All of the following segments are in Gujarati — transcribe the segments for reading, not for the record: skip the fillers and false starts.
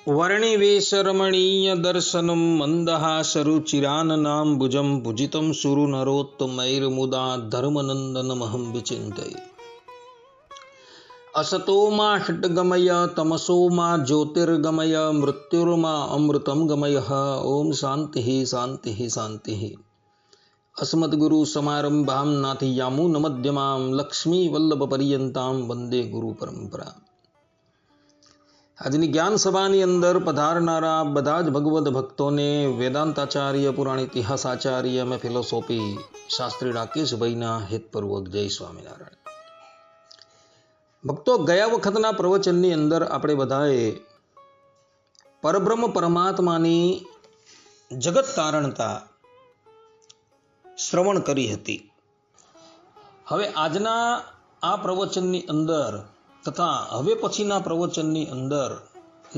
वर्णिवेशरमणीय दर्शनं मन्दहासरुचिराननाम्बुजं पूजितं सुरनरोत्तमैर्मुदा धर्मनन्दनमहं विचिन्तये। असतो मा षट्गमय तमसो मा ज्योतिर्गमय मृत्युर्मा अमृतं गमय। ओम शांति शांति शांति। अस्मद्गुरु समारंभां नाथयामुनमध्यमां लक्ष्मीवल्लभपर्यन्तां वंदे गुरु परंपरा। આજની જ્ઞાન સભાની અંદર પધારનારા બધા જ ભગવદ ભક્તોને વેદાંતાચાર્ય પુરાણ ઇતિહાસાચાર્ય અને ફિલોસોફી શાસ્ત્રી રાકેશભાઈના હિતપૂર્વક જય સ્વામિનારાયણ। ભક્તો, ગયા વખતના પ્રવચનની અંદર આપણે બધાએ પરબ્રહ્મ પરમાત્માની જગત કારણતા શ્રવણ કરી હતી। હવે આજના આ પ્રવચનની અંદર તથા હવે પછીના પ્રવચનની અંદર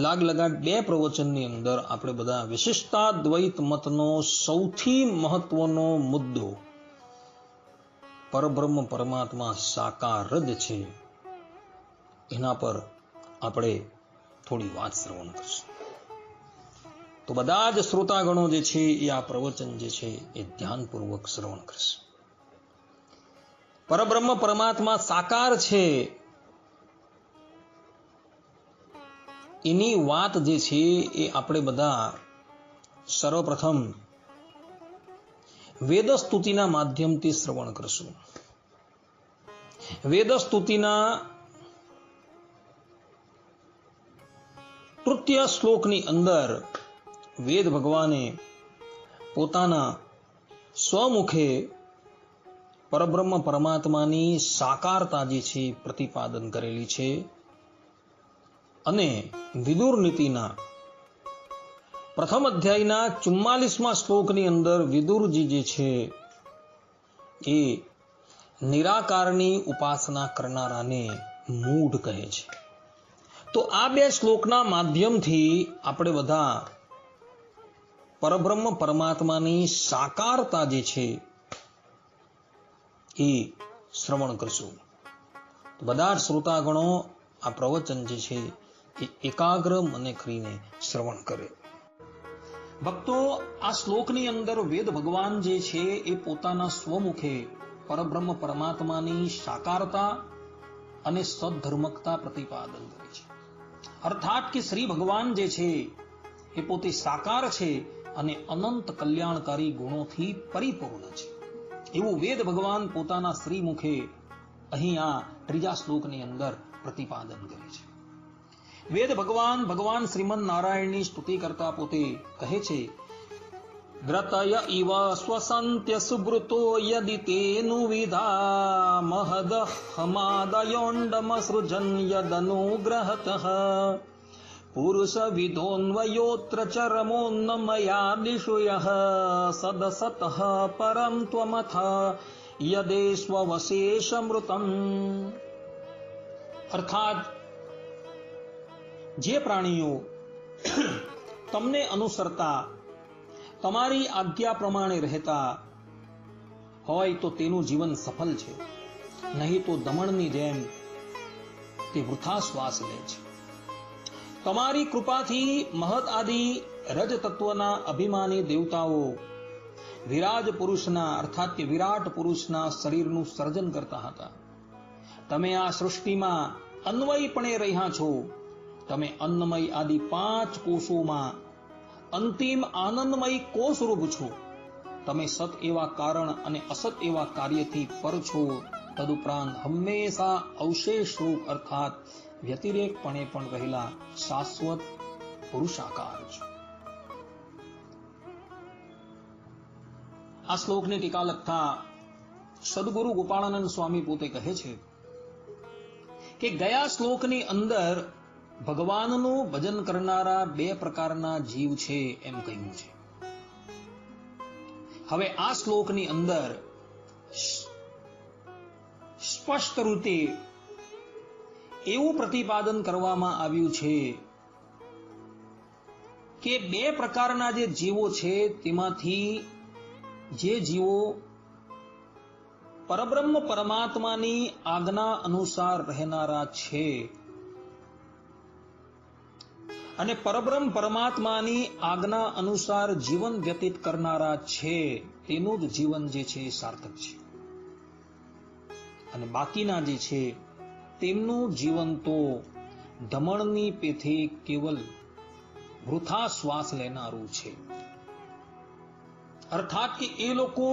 લાગલગાટ બે પ્રવચનની અંદર આપણે બધા વિશિષ્ટાદ્વૈત મતનો સૌથી મહત્વનો મુદ્દો પરબ્રહ્મ પરમાત્મા સાકાર જ છે એના પર આપણે થોડી વાત શ્રવણ કરશું। તો બધા જ શ્રોતાગણો જે છે એ આ પ્રવચન જે છે એ ધ્યાનપૂર્વક શ્રવણ કરશે। પરબ્રહ્મ પરમાત્મા સાકાર છે એની વાત જે છે એ આપણે બધા સર્વપ્રથમ વેદ સ્તુતિના માધ્યમથી શ્રવણ કરશું। વેદ સ્તુતિના તૃતીય શ્લોકની અંદર વેદ ભગવાને પોતાના સ્વમુખે પરબ્રહ્મ પરમાત્માની સાકારતા જે છે પ્રતિપાદન કરેલી છે અને વિદુર નીતિના પ્રથમ અધ્યાયના 44મા શ્લોકની અંદર વિદુરજી જે છે એ નિરાકારની ઉપાસના કરનારાને મૂઢ કહે છે। તો આ બે શ્લોકના માધ્યમથી આપણે બધા પરબ્રહ્મ પરમાત્માની સાકારતા જે છે એ શ્રવણ કરશું। બધા જ શ્રોતાગણો આ પ્રવચન જે છે એ એકાગ્ર મને કરીને શ્રવણ કરે। ભક્તો, આ શ્લોકની અંદર વેદ ભગવાન જે છે એ પોતાના સ્વમુખે પરબ્રહ્મ પરમાત્માની સાકારતા અને સદ્ધર્મકતા પ્રતિપાદન કરે છે। અર્થાત કે શ્રી ભગવાન જે છે એ પોતે સાકાર છે અને અનંત કલ્યાણકારી ગુણોથી પરિપૂર્ણ છે એવું વેદ ભગવાન પોતાના શ્રી મુખે અહીં આ ત્રીજા શ્લોકની અંદર પ્રતિપાદન કરે છે। વેદ ભગવાન શ્રીમન નારાયણની સ્તુતિ કરતા પોતે કહે છે, દ્રતય ઇવ સ્વસંત્ય સુબ્રતો યદિ તેનુ વિધા મહદ હમાદયોંડમ સૃજન યદનુગ્રહતઃ પુરુષ વિદોન્વયોત્ર ચરમોન્નમયાદિષુ યઃ સદસતઃ પરમ ત્વમથ યદેષ્વશેષમૃતમ। અર્થાત જે પ્રાણીઓ તમને અનુસરતા તમારી આજ્ઞા પ્રમાણે રહેતા હોય તો તેનું જીવન સફળ છે, નહીં તો દમણની જેમ તે વૃથા શ્વાસ લે છે। તમારી કૃપાથી મહદ આદિ રજ તત્વના અભિમાની દેવતાઓ વિરાજ પુરુષના અર્થાત કે વિરાટ પુરુષના શરીરનું સર્જન કરતા હતા। તમે આ સૃષ્ટિમાં અન્વયપણે રહ્યા છો। તમે અન્નમય આદિ 5 કોષોમાં અંતિમ આનંદમય કોષરૂપ છો। તમે સત એવા કારણ અને અસત એવા કાર્યથી પર છો। તદુપરાંત હંમેશા અવશેષ રૂપ અર્થાત વ્યતિરેકપણે પણ રહેલા શાશ્વત પુરુષાકાર છો। આ શ્લોકની ટીકા લખતા સદગુરુ ગોપાળાનંદ સ્વામી પોતે કહે છે કે ગયા શ્લોકની અંદર ભગવાનનું ભજન કરનારા 2 પ્રકારના જીવ છે એમ કહ્યું છે। હવે આ શ્લોકની અંદર સ્પષ્ટ રીતે એવું પ્રતિપાદન કરવામાં આવ્યું છે કે 2 પ્રકારના જે જીવો છે તેમાંથી જે જીવો પરબ્રહ્મ પરમાત્માની આજ્ઞા અનુસાર રહેનારા છે અને પરબ્રહ્મ પરમાત્માની આજ્ઞા અનુસાર જીવન વ્યતીત કરનારા છે તેનું જ જીવન જે છે એ સાર્થક છે, અને બાકીના જે છે તેમનું જીવન તો ધમણની પેથે કેવલ વૃથા શ્વાસ લેનારું છે. અર્થાત કે એ લોકો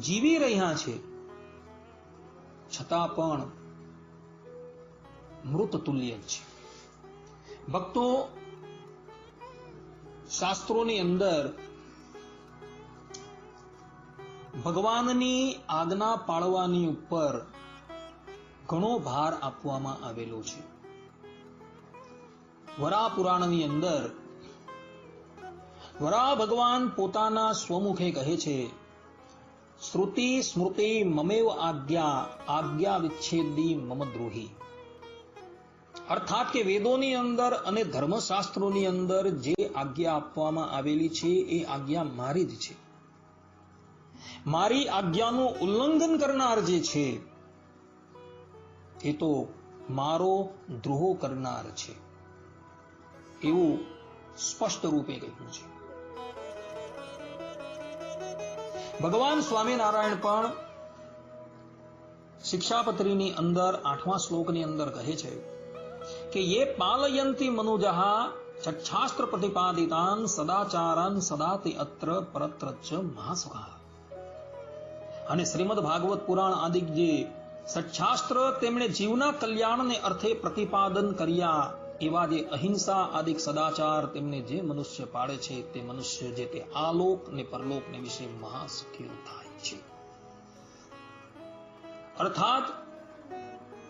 જીવી રહ્યા છે છતાં પણ મૃત તુલ્ય છે. ભક્તો, શાસ્ત્રોની અંદર ભગવાનની આજ્ઞા પાળવાની ઉપર ઘણો ભાર આપવામાં આવેલો છે. વરા પુરાણની અંદર વરા ભગવાન પોતાના સ્વમુખે કહે છે, શ્રુતિ સ્મૃતિ મમેવ આજ્ઞા વિચ્છેદી મમ દ્રોહી. અર્થાત કે વેદોની અંદર અને ધર્મશાસ્ત્રોની અંદર જે આજ્ઞા આપવામાં આવેલી છે એ આજ્ઞા મારી જ છે. મારી આજ્ઞાનું ઉલ્લંઘન કરનાર જે છે એ તો મારો દ્રોહ કરનાર છે, એવું સ્પષ્ટ રૂપે કહ્યું છે. ભગવાન સ્વામિનારાયણ પણ શિક્ષાપત્રીની અંદર 8મા શ્લોકની અંદર કહે છે કે યે પાલયંતિ મનુજઃ સચ્છાસ્ત્ર પ્રતિપાદિતાન સદાચારાન સદાતિ અત્ર પરત્ર ચ મહાસુખા. અને શ્રીમદ ભાગવત પુરાણ આદિ જે સચ્છાસ્ત્ર તેમણે જીવના કલ્યાણને અર્થે પ્રતિપાદન કર્યા એવા જે અહિંસા આદિક સદાચાર તેમને જે મનુષ્ય પાડે છે તે મનુષ્ય જે તે આલોક ને પરલોકને વિશે મહાસુખી થાય છે. અર્થાત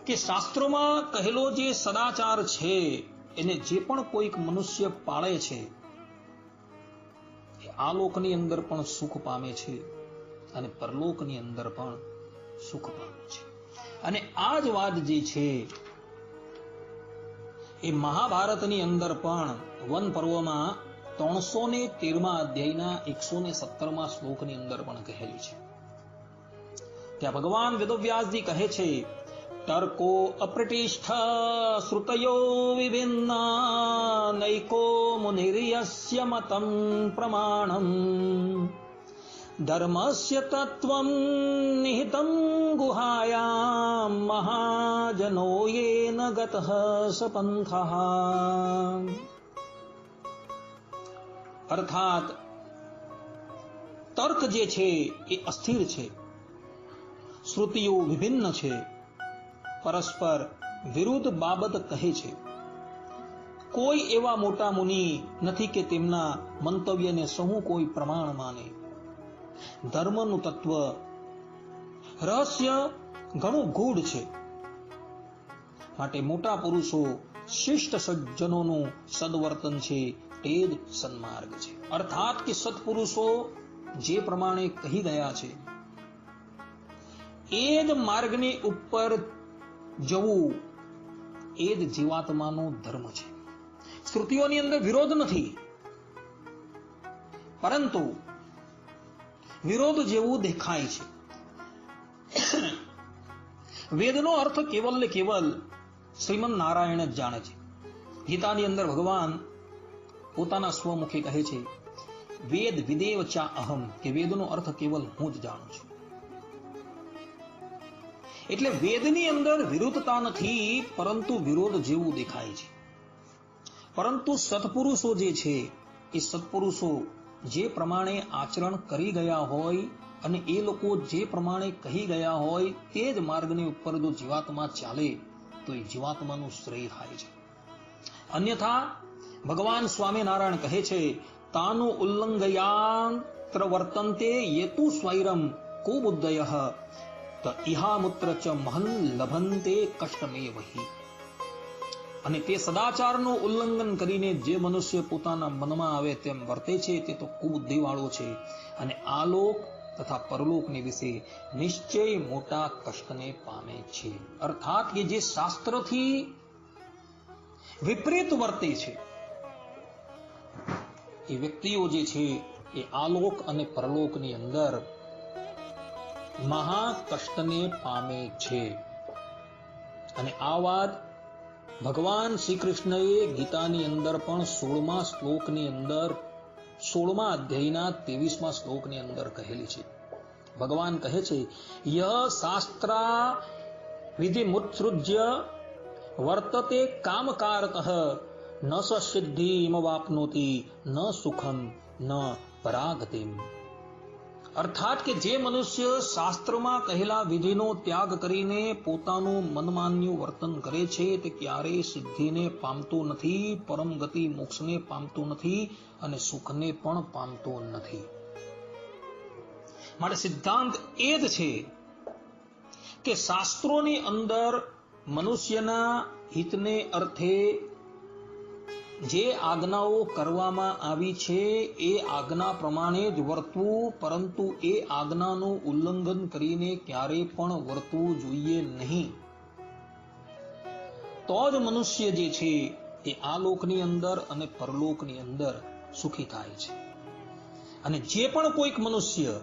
કે શાસ્ત્રોમાં કહેલો જે સદાચાર છે એને જે પણ કોઈક મનુષ્ય પાળે છે એ આલોકની અંદર પણ સુખ પામે છે અને પરલોકની અંદર પણ સુખ પામે છે. અને આ જ વાત જે છે એ મહાભારતની અંદર પણ વન પર્વમાં 313મા અધ્યાયના 117મા શ્લોકની અંદર પણ કહેલી છે. ત્યાં ભગવાન વેદવ્યાસજી કહે છે, તર્કો અપ્રતિષ્ઠ શ્રુતયો વિભિન્ના નૈકો મુનિર્યસ્ય મતં પ્રમાણમ ધર્મસ્ય તત્વં નિહિતં ગુહાયામ મહાજનો યેન ગતઃ સપંથઃ. અર્થાત તર્ક જે છે એ અસ્થિર છે, શ્રુતિઓ વિભિન્ન છે, પરસ્પર વિરુદ્ધ બાબત કહે છે. કોઈ એવા મોટા મુનિ નથી કે તેમના મંતવ્યને સહુ કોઈ પ્રમાણ માને. ધર્મનું તત્વ રહસ્ય ઘણું ગૂઢ છે, માટે મોટા પુરુષો શિષ્ટ સજ્જનોનું સદવર્તન છે તે જ સન્માર્ગ છે. અર્થાત કે સત્પુરુષો જે પ્રમાણે કહી ગયા છે એ જ માર્ગની ઉપર જવું એ જ જીવાત્માનો ધર્મ છે. શ્રુતિઓની અંદર વિરોધ નથી, પરંતુ વિરોધ જેવું દેખાય છે. વેદનો અર્થ કેવલ ને કેવલ શ્રીમદ નારાયણ જ જાણે છે. ગીતાની અંદર ભગવાન પોતાના સ્વમુખે કહે છે, વેદ વિદેવ ચા અહમ, કે વેદનો અર્થ કેવલ હું જ જાણું છું. એટલે વેદની અંદર વિરુદ્ધતા નથી, પરંતુ વિરોધ જેવું દેખાય છે. પરંતુ સત્પુરુષો જે છે એ સત્પુરુષો જે પ્રમાણે આચરણ કરી ગયા હોય અને એ લોકો જે પ્રમાણે કહી ગયા હોય તે જ માર્ગની ઉપર જો જીવાત્મા ચાલે તો એ જીવાત્માનું શ્રેય થાય છે. અન્યથા ભગવાન સ્વામિનારાયણ કહે છે, તાનું ઉલ્લંઘયાત્ર વર્તન્તે યેતુ સ્વૈરમ કુબુદ્ધયઃ ત ઇહામુત્ર ચ મહન લભંતે કષ્ટમેવહિ. અને તે સદાચારનું ઉલ્લંઘન કરીને જે મનુષ્ય પોતાના મનમાં આવે તેમ વર્તે છે તે તો કુબુદ્ધિવાળો છે અને આલોક તથા પરલોકને વિશે નિશ્ચય મોટા કષ્ટને પામે છે. અર્થાત કે જે શાસ્ત્રથી વિપરીત વર્તે છે એ વ્યક્તિઓ જે છે એ આલોક અને પરલોકની અંદર મહા કષ્ટને પામે છે. અને આ વાત ભગવાન શ્રી કૃષ્ણએ ગીતાની અંદર પણ 16મા શ્લોકની અંદર 16મા અધ્યાયના 23મા શ્લોકની અંદર કહેલી છે. ભગવાન કહે છે, ય શાસ્ત્રા વિધિમુત્સૃજ્ય વર્તતે કામકારતઃ ન સ સિદ્ધિમ વાપ્નોતિ ન સુખમ ન પરાગતિમ. અર્થાત કે જે મનુષ્ય શાસ્ત્રમાં કહેલા વિધિનો ત્યાગ કરીને પોતાનું મનમાન્યું વર્તન કરે છે તે ક્યારેય સિદ્ધિને પામતો નથી, પરમ ગતિ મોક્ષને પામતો નથી અને સુખને પણ પામતો નથી. માટે સિદ્ધાંત એ જ છે કે શાસ્ત્રોની અંદર મનુષ્યના હિતને અર્થે જે આજ્ઞાઓ કરવામાં આવી છે એ આજ્ઞા પ્રમાણે જ વર્તવું, પરંતુ એ આજ્ઞાનું ઉલ્લંઘન કરીને ક્યારેય પણ વર્તવું જોઈએ નહીં. તો જ મનુષ્ય જે છે એ આ લોકની અંદર અને પરલોકની અંદર સુખી થાય છે. અને જે પણ કોઈક મનુષ્ય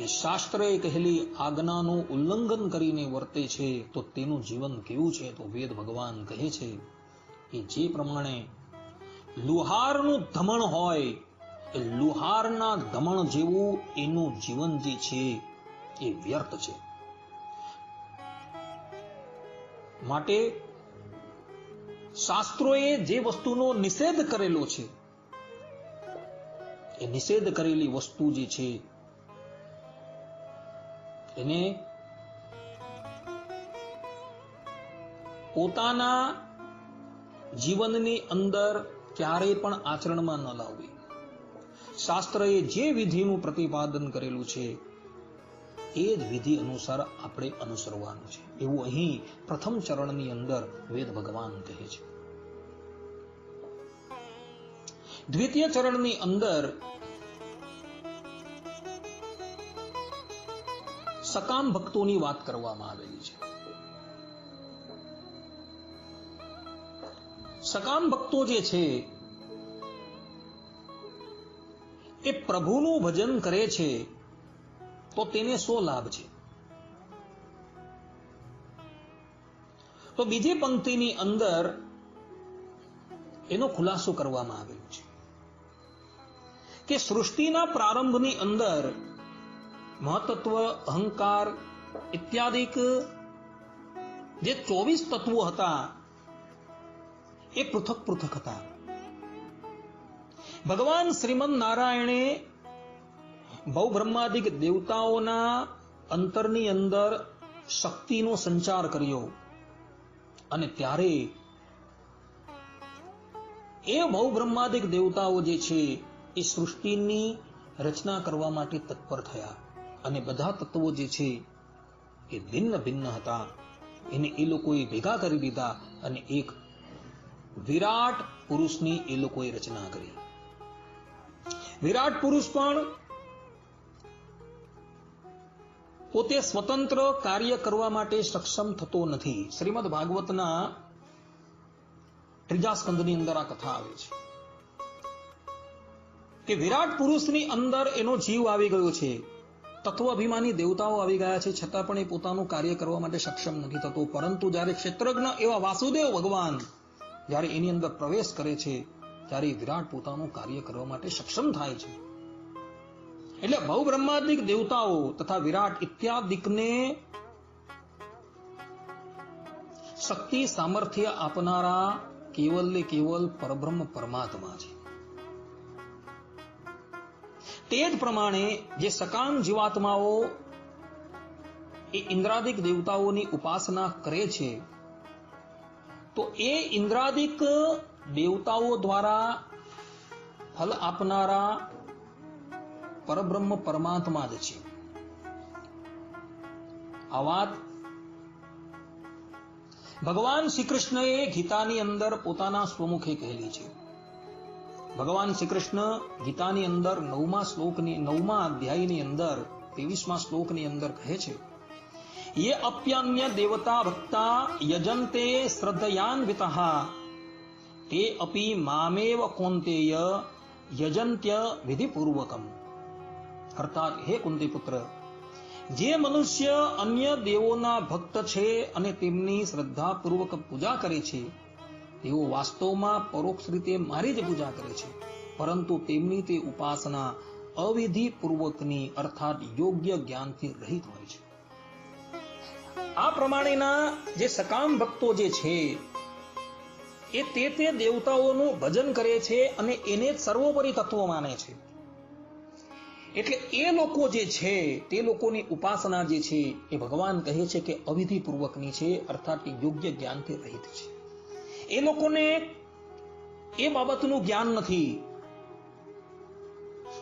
એ શાસ્ત્રએ કહેલી આજ્ઞાનું ઉલ્લંઘન કરીને વર્તે છે તો તેનું જીવન કેવું છે? તો વેદ ભગવાન કહે છે કે જે પ્રમાણે લુહારનું ધમણ હોય એ લુહારના ધમણ જેવું એનું જીવન જે છે એ વ્યર્થ છે. માટે શાસ્ત્રોએ જે વસ્તુનો નિષેધ કરેલો છે એ નિષેધ કરેલી વસ્તુ જે છે એને પોતાના જીવનની અંદર ક્યારેય પણ આચરણમાં ન લાવવી. શાસ્ત્રએ જે વિધિનું પ્રતિપાદન કરેલું છે એ જ વિધિ અનુસાર આપણે અનુસરવાનું છે, એવું અહીં પ્રથમ ચરણની અંદર વેદ ભગવાન કહે છે. દ્વિતીય ચરણની અંદર સકામ ભક્તોની વાત કરવામાં આવેલી છે. સકામ ભક્તો જે છે એ પ્રભુનું ભજન કરે છે તો તેને શો લાભ છે? તો બીજી પંક્તિની અંદર એનો ખુલાસો કરવામાં આવેલો છે કે સૃષ્ટિના પ્રારંભની અંદર મહત્ત્વ, અહંકાર ઇત્યાદિક જે 24 તત્વો હતા એ પૃથક પૃથક હતા. ભગવાન શ્રીમદ નારાયણે બહુબ્રહ્માદિક દેવતાઓના અંતરની અંદર શક્તિનો સંચાર કર્યો અને ત્યારે એ બહુબ્રહ્માદિક દેવતાઓ જે છે એ સૃષ્ટિની રચના કરવા માટે તત્પર થયા અને બધા તત્વો જે છે એ ભિન્ન ભિન્ન હતા. એને એ લોકોએ ભેગા કરી દીધા અને એક વિરાટ પુરુષની એ લોકોએ રચના કરી. વિરાટ પુરુષ પણ પોતે સ્વતંત્ર કાર્ય કરવા માટે સક્ષમ થતો નથી. શ્રીમદ ભાગવતના 3જા સ્કંદની અંદર આ કથા આવે છે કે વિરાટ પુરુષની અંદર એનો જીવ આવી ગયો છે. તત્વ અભિમાની દેવતાઓ આવી ગયા છે, છતાં પણ એ પોતાનું કાર્ય કરવા માટે સક્ષમ નથી થતો. પરંતુ જ્યારે ક્ષેત્રજ્ઞ એવા વાસુદેવ ભગવાન જ્યારે એની અંદર પ્રવેશ કરે છે ત્યારે વિરાટ પોતાનું કાર્ય કરવા માટે સક્ષમ થાય છે. એટલે બહુબ્રહ્માદિક દેવતાઓ તથા વિરાટ ઇત્યાદિકને શક્તિ સામર્થ્ય આપનારા કેવલ ને કેવલ પરબ્રહ્મ પરમાત્મા છે. તે જ પ્રમાણે જે સકામ જીવાત્માઓ એ ઇન્દ્રાદિક દેવતાઓની ઉપાસના કરે છે તો એ ઇન્દ્રાદિક દેવતાઓ દ્વારા ફલ આપનારા પરબ્રહ્મ પરમાત્મા જ છે. આ વાત ભગવાન શ્રી કૃષ્ણએ ગીતાની અંદર પોતાના સ્વમુખે કહેલી છે. ભગવાન શ્રી કૃષ્ણ ગીતાની અંદર 9મા અધ્યાયની અંદર 23મા શ્લોકની અંદર કહે છે, ये अप्यन्य देवता भक्ता यजन्ते श्रद्धयान्वितः ते अपि मामेव कौन्तेय यजन्त्य विधिपूर्वकम. अर्थात हे कुंती पुत्र, જે મનુષ્ય અન્ય દેવોના ભક્ત છે અને તેમની શ્રદ્ધાપૂર્વક પૂજા કરે છે તેઓ વાસ્તવમાં પરોક્ષ રીતે મારી જ પૂજા કરે છે, પરંતુ તેમની તે ઉપાસના અવિધિપૂર્વકની અર્થાત યોગ્ય જ્ઞાનથી રહિત હોય છે. આ પ્રમાણેના જે સકામ ભક્તો જે છે એ તે દેવતાઓનું ભજન કરે છે અને એને સર્વોપરી તત્વ માને છે. એટલે એ લોકો જે છે તે લોકોની ઉપાસના જે છે એ ભગવાન કહે છે કે અવિધિપૂર્વકની છે, અર્થાત યોગ્ય જ્ઞાનથી રહિત છે. એ લોકોને એ બાબતનું જ્ઞાન નથી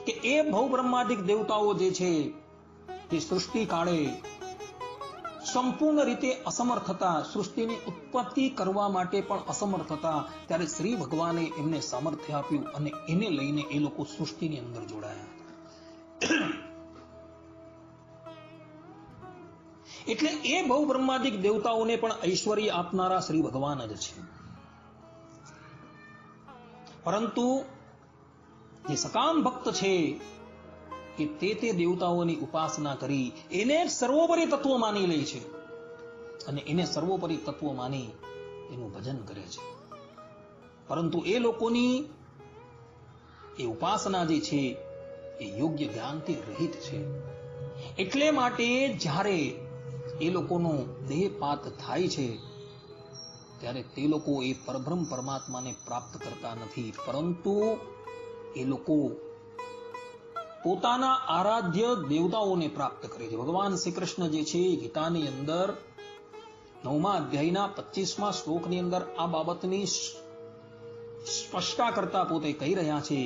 કે એ ભવબ્રહ્માદિક દેવતાઓ જે છે તે સૃષ્ટિ કાળે સંપૂર્ણ રીતે અસમર્થ હતા, સૃષ્ટિની ઉત્પત્તિ કરવા માટે પણ અસમર્થ હતા, ત્યારે શ્રી ભગવાને એમને સામર્થ્ય આપ્યું અને એને લઈને એ લોકો સૃષ્ટિની અંદર જોડાયા. એટલે એ ભવબ્રહ્માદિક દેવતાઓને પણ ઐશ્વર્ય આપનારા શ્રી ભગવાન જ છે. પરંતુ જે સકામ ભક્ત છે કે તે દેવતાઓની ઉપાસના કરી એને સર્વોપરી તત્વ માની લે છે અને એને સર્વોપરી તત્વ માની એનું ભજન કરે છે. પરંતુ એ લોકોની એ ઉપાસના જે છે એ યોગ્ય જ્ઞાનથી રહિત છે. એટલે માટે જ્યારે એ લોકોનો દેહપાત થાય છે ત્યારે તે લોકો એ પરબ્રહ્મ પરમાત્માને પ્રાપ્ત કરતા નથી, પરંતુ એ લોકો પોતાના આરાધ્ય દેવતાઓને પ્રાપ્ત કરે છે. ભગવાન શ્રી કૃષ્ણ જે છે ગીતાની અંદર 9મા અધ્યાયના 25મા શ્લોકની અંદર આ બાબતની સ્પષ્ટતા કરતા પોતે કહી રહ્યા છે,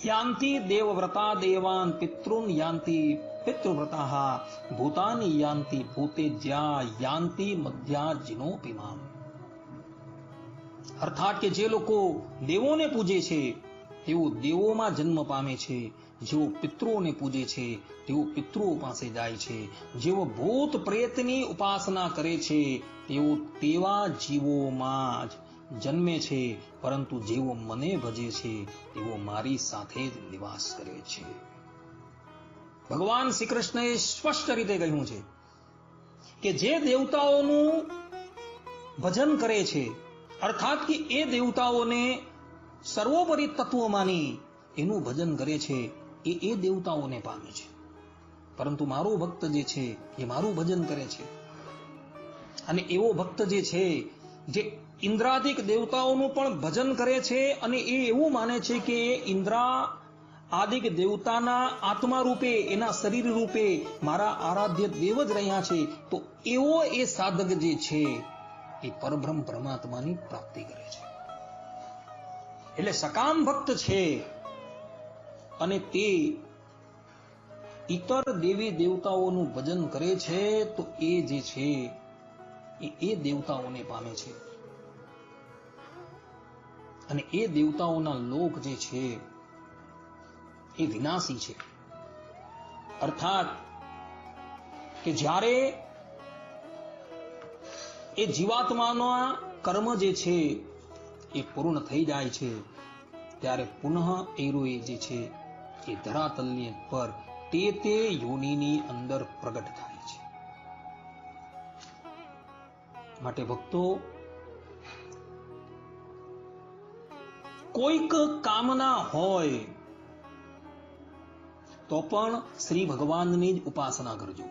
યાંતિ દેવવ્રતા દેવાન પિતૃન યાંતિ પિતૃવ્રતા ભૂતાની યાંતિ ભૂતેજ્યા યાંતિ મધ્યા જીનોપિમામ. અર્થાત કે જે લોકો દેવોને પૂજે છે તેઓ દેવોમાં જન્મ પામે છે, જેઓ પિતૃઓને પૂજે છે તેઓ પિતૃઓ પાસે જાય છે, જેઓ ભૂત પ્રેતની ઉપાસના કરે છે તેઓ તેવા જીવોમાં જ જન્મે છે, પરંતુ જેઓ મને ભજે છે તેઓ મારી સાથે જ નિવાસ કરે છે. ભગવાન શ્રી કૃષ્ણએ સ્પષ્ટ રીતે કહ્યું છે કે જે દેવતાઓનું ભજન કરે છે, અર્થાત કે એ દેવતાઓને સર્વોપરી તત્વ માની એનું ભજન કરે છે, એ દેવતાઓને પામે છે. પરંતુ મારો ભક્ત જે છે એ મારું ભજન કરે છે. અને એવો ભક્ત જે છે જે ઇન્દ્રાદિક દેવતાઓનું પણ ભજન કરે છે અને એ એવું માને છે કે એ ઇન્દ્રા આદિક દેવતાના આત્મા રૂપે, એના શરીર રૂપે મારા આરાધ્ય દેવ જ રહ્યા છે, તો એવો એ સાધક જે છે એ પરબ્રહ્મ પરમાત્માની પ્રાપ્તિ કરે છે. એટલે સકામ ભક્ત છે અને તે ઇતર દેવી દેવતાઓનું ભજન કરે છે, તો એ જે છે એ દેવતાઓને પામે છે. અને એ દેવતાઓના લોક જે છે એ વિનાશી છે. અર્થાત કે જ્યારે એ જીવાત્માના કર્મ જે છે એ પૂર્ણ થઈ જાય છે ત્યારે પુનઃ એરોએ જે છે એ ધરાતલની પર તે યોનિની અંદર પ્રગટ થાય છે. માટે ભક્તો, કોઈક કામના હોય તો પણ શ્રી ભગવાનની જ ઉપાસના કરજો.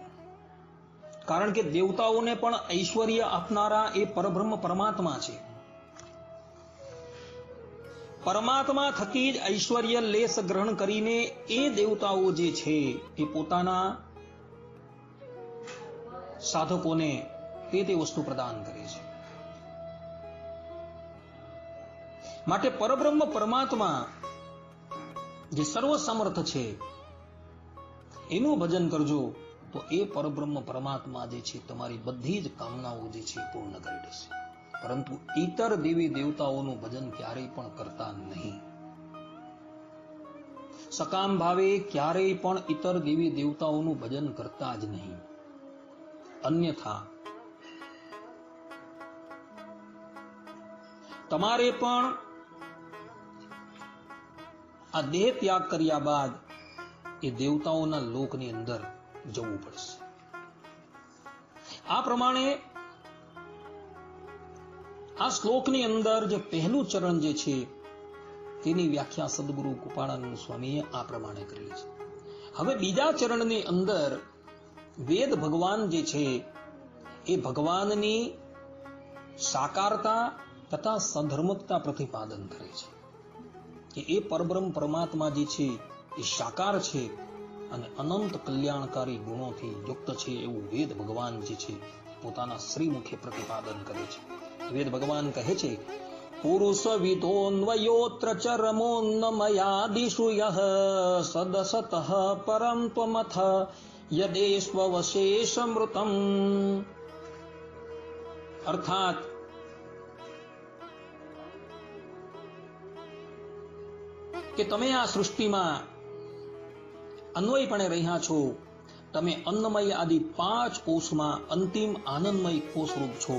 કારણ કે દેવતાઓને પણ ઐશ્વર્ય આપનારા એ પરબ્રહ્મ પરમાત્મા છે. પરમાત્મા થકી જ ઐશ્વર્ય લેશ ગ્રહણ કરીને એ દેવતાઓ જે છે એ પોતાના સાધકોને તે વસ્તુ પ્રદાન કરે છે. માટે પરબ્રહ્મ પરમાત્મા જે સર્વ સમર્થ છે એનું ભજન કરજો, તો એ પરબ્રહ્મ પરમાત્મા જે છે તમારી બધી જ કામનાઓ જે છે પૂર્ણ કરી દેશે. પરંતુ ઇતર દેવી દેવતાઓનું ભજન ક્યારેય પણ કરતા નહીં. સકામ ભાવે ક્યારેય પણ ઇતર દેવી દેવતાઓનું ભજન કરતા જ નહીં. અન્યથા તમારે પણ આ દેહ ત્યાગ કર્યા બાદ એ દેવતાઓના લોકની અંદર જવું પડશે. આ પ્રમાણે આ શ્લોકની અંદર જે પહેલું ચરણ જે છે તેની વ્યાખ્યા સદગુરુ ગોપાળાનંદ સ્વામીએ આ પ્રમાણે કરી છે. હવે બીજા ચરણની અંદર વેદ ભગવાન જે છે એ ભગવાનની સાકારતા તથા સધર્મકતા પ્રતિપાદન કરે છે કે એ પરબ્રહ્મ પરમાત્મા જે છે એ સાકાર છે અને અનંત કલ્યાણકારી ગુણોથી યુક્ત છે એવું વેદ ભગવાન જે છે પોતાના શ્રીમુખે પ્રતિપાદન કરે છે. વેદ ભગવાન કહે છે, પુરુષ વિદોન્વયોત્ર ચરમોન્નમયાદિષુ યહ સદસતઃ પરમ ત્વમથ યદેષ્વશેષમૃતમ. અર્થાત કે તમે આ સૃષ્ટિમાં અન્વયપણે રહ્યા છો. તમે અન્નમય આદિ 5 કોષમાં અંતિમ આનંદમય કોષરૂપ છો.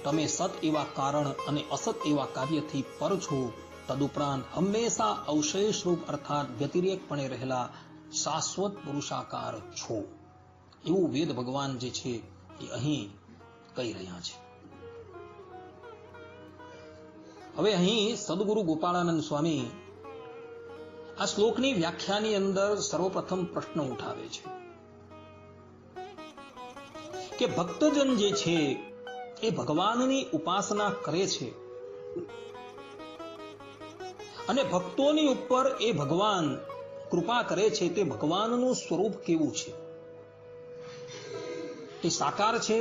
તમે સત એવા કારણ અને અસત એવા કાર્યથી પર છો. તદુપરાંત હંમેશા અવશેષ રૂપ અર્થાત વ્યતિરેકપણે રહેલા શાશ્વત પુરુષાકાર છો. એવું વેદ ભગવાન જે છે એ અહીં કહી રહ્યા છે. હવે અહીં સદગુરુ ગોપાળાનંદ સ્વામી આ શ્લોકની વ્યાખ્યાની અંદર સર્વપ્રથમ પ્રશ્ન ઉઠાવે છે કે ભક્તજન જે છે એ ભગવાનની ઉપાસના કરે છે અને ભક્તોની ઉપર એ ભગવાન કૃપા કરે છે. તે ભગવાનનું સ્વરૂપ કેવું છે? તે સાકાર છે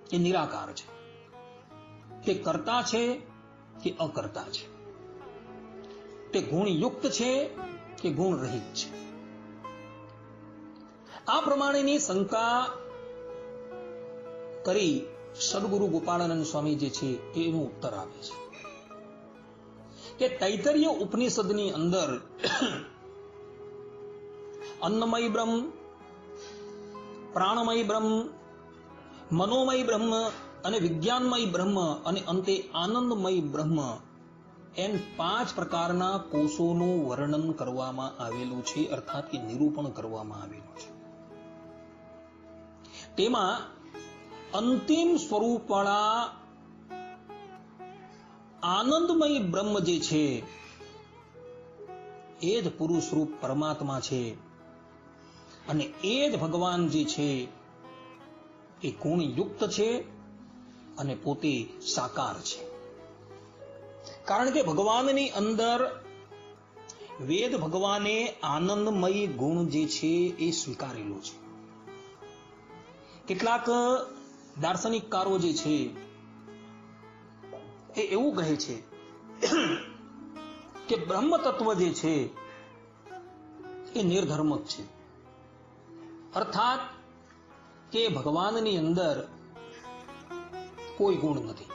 કે નિરાકાર છે? તે કર્તા છે કે અકર્તા છે? તે ગુણયુક્ત છે કે ગુણ રહિત છે? આ પ્રમાણેની શંકા કરી સદગુરુ ગોપાળાનંદ સ્વામી જે છે એનો ઉત્તર આપે છે કે તૈતરીય ઉપનિષદની અંદર અન્નમય બ્રહ્મ, પ્રાણમય બ્રહ્મ, મનોમય બ્રહ્મ અને વિજ્ઞાનમય બ્રહ્મ અને અંતે આનંદમય બ્રહ્મ એમ 5 પ્રકારના કોષોનું વર્ણન કરવામાં આવેલું છે, અર્થાત કે નિરૂપણ કરવામાં આવેલું છે. તેમાં અંતિમ સ્વરૂપવાળા આનંદમય બ્રહ્મ જે છે એ જ પુરુષ રૂપ પરમાત્મા છે અને એ જ ભગવાન જે છે એ ગુણયુક્ત છે અને પોતે સાકાર છે. કારણ કે ભગવાનની અંદર વેદ ભગવાને આનંદમય ગુણ જે છે એ સ્વીકારેલો છે. કેટલાક દાર્શનિકકારો જે છે એ એવું કહે છે કે બ્રહ્મ તત્વ જે છે એ નિર્ધર્મક છે, અર્થાત કે ભગવાનની અંદર કોઈ ગુણ નથી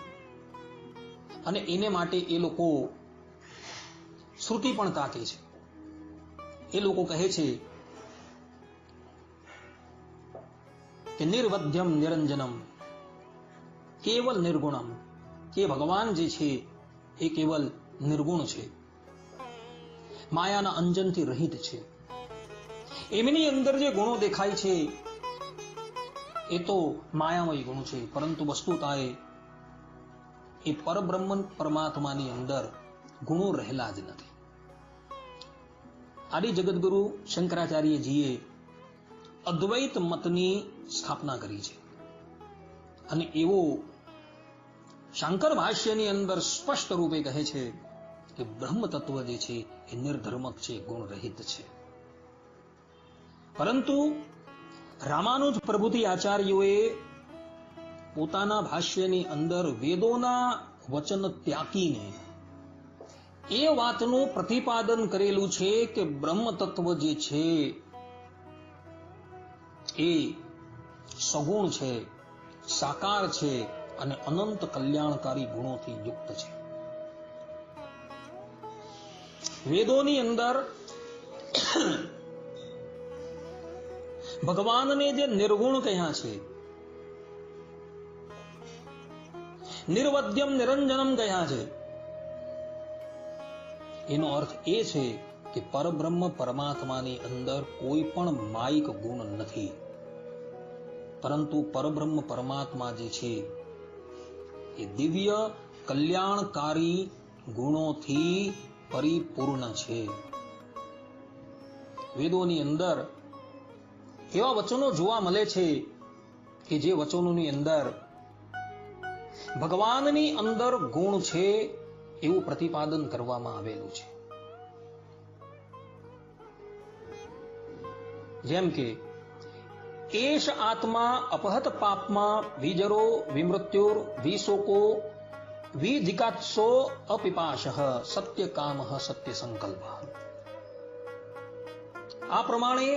અને એને માટે એ લોકો શ્રુતિ પણ તાકે છે. એ લોકો કહે છે કે નિર્વધ્યમ નિરંજનમ કેવલ નિર્ગુણમ, કે ભગવાન જે છે એ કેવલ નિર્ગુણ છે, માયાના અંજનથી રહિત છે. એમની અંદર જે ગુણો દેખાય છે એ તો માયામય ગુણ છે, પરંતુ વસ્તુતાએ એ પરબ્રહ્મ પરમાત્માની અંદર ગુણો રહેલા જ નથી. આદિ જગતગુરુ શંકરાચાર્યજીએ અદ્વૈત મતની સ્થાપના કરી છે અને એવો શાંકર ભાષ્યની અંદર સ્પષ્ટ રૂપે કહે છે કે બ્રહ્મ તત્વ જે છે એ નિર્ધર્મક છે, ગુણ રહિત છે. પરંતુ રામાનુજ પ્રભુતિ આચાર્યોએ પોતાના ભાષ્યની અંદર વેદોના વચન ત્યાગીને એ વાતનું પ્રતિપાદન કરેલું છે કે બ્રહ્મ તત્વ જે છે એ સગુણ છે, સાકાર છે અને અનંત કલ્યાણકારી ગુણોથી યુક્ત છે. વેદોની અંદર ભગવાનને જે નિર્ગુણ કહ્યા છે, નિર્વધ્યમ નિરંજનમ કહ્યા છે, એનો અર્થ એ છે કે પરબ્રહ્મ પરમાત્માની અંદર કોઈ પણ માયિક ગુણ નથી. પરંતુ પરબ્રહ્મ પરમાત્મા જે છે એ દિવ્ય કલ્યાણકારી ગુણોથી પરિપૂર્ણ છે. વેદોની અંદર એવા વચનો જોવા મળે છે કે જે વચનોની અંદર ભગવાનની અંદર ગુણ છે એવું પ્રતિપાદન કરવામાં આવેલું છે. જેમ કે એશ આત્મા અપહત પાપમાં વિજરો વિમૃત્યુર વિશોકો વિધિકાત્સો અપિપાશ સત્ય કામ સત્ય સંકલ્પ. આ પ્રમાણે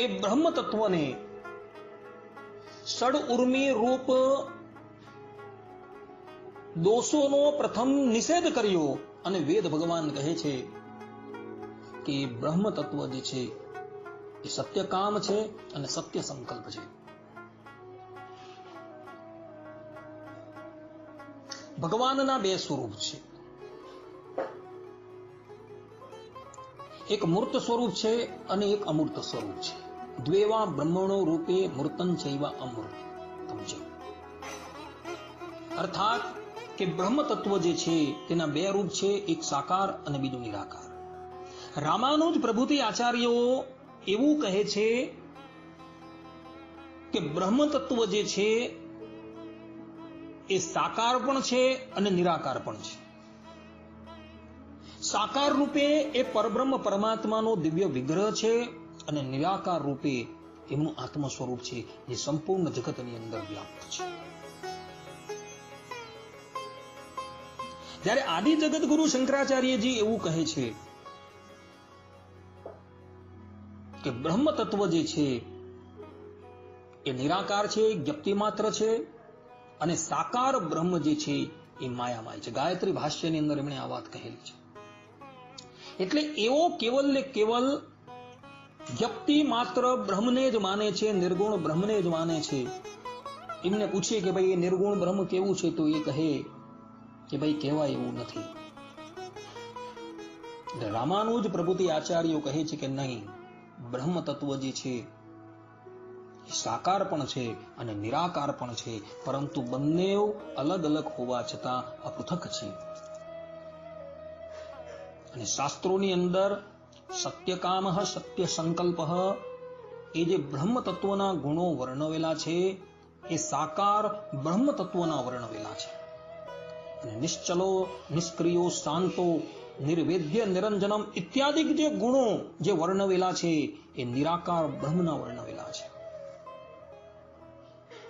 એ બ્રહ્મ તત્વને ષડ ઉર્મી રૂપ દોષોનો પ્રથમ નિષેધ કર્યો અને વેદ ભગવાન કહે છે કે બ્રહ્મ તત્વ જે છે એ સત્ય કામ છે અને સત્ય સંકલ્પ છે. ભગવાનના બે સ્વરૂપ છે. એક મૂર્ત સ્વરૂપ છે અને એક અમૂર્ત સ્વરૂપ છે. દ્વેવા બ્રહ્મણો રૂપે મૂર્તં ચૈવ અમૂર્તમ છે. અર્થાત કે બ્રહ્મ તત્વ જે છે તેના બે રૂપ છે, એક સાકાર અને બીજું નિરાકાર. રામાનુજ પ્રભુતિ આચાર્યો એવું કહે છે કે બ્રહ્મ તત્વ જે છે એ સાકાર પણ છે અને નિરાકાર પણ છે. સાકાર રૂપે એ પરબ્રહ્મ પરમાત્માનો દિવ્ય વિગ્રહ છે અને નિરાકાર રૂપે એમનું આત્મ સ્વરૂપ છે જે સંપૂર્ણ જગતની અંદર વ્યાપ્ત છે. જ્યારે આદિ જગત ગુરુ શંકરાચાર્યજી એવું કહે છે કે બ્રહ્મ તત્વ જે છે એ નિરાકાર છે, જ્ઞપ્તિ માત્ર છે અને સાકાર બ્રહ્મ જે છે એ માયામય છે. ગાયત્રી ભાષ્યની અંદર એમણે આ વાત કહેલી છે. એટલે એવો કેવલ ને કેવલ વ્યક્તિ માત્ર બ્રહ્મને જ માને છે, નિર્ગુણ બ્રહ્મને જ માને છે. એમને પૂછીએ કે ભાઈ એ નિર્ગુણ બ્રહ્મ કેવું છે, તો એ કહે કે ભાઈ કહેવાય એવું નથી. રામાનુજ પ્રભુતિ આચાર્યો કહે છે કે નહીં, બ્રહ્મ તત્વ જે છે સાકાર પણ છે અને નિરાકાર પણ છે, પરંતુ બંને અલગ અલગ હોવા છતાં અપૃથક છે. અને શાસ્ત્રોની અંદર સત્યકામ સત્ય સંકલ્પ એ જે બ્રહ્મ તત્વના ગુણો વર્ણવેલા છે એ સાકાર બ્રહ્મ તત્વના વર્ણવેલા છે. અને નિશ્ચલો નિષ્ક્રિયો શાંતો નિર્વેદ્ય નિરંજનમ ઇત્યાદિ જે ગુણો જે વર્ણવેલા છે એ નિરાકાર બ્રહ્મના વર્ણવેલા છે.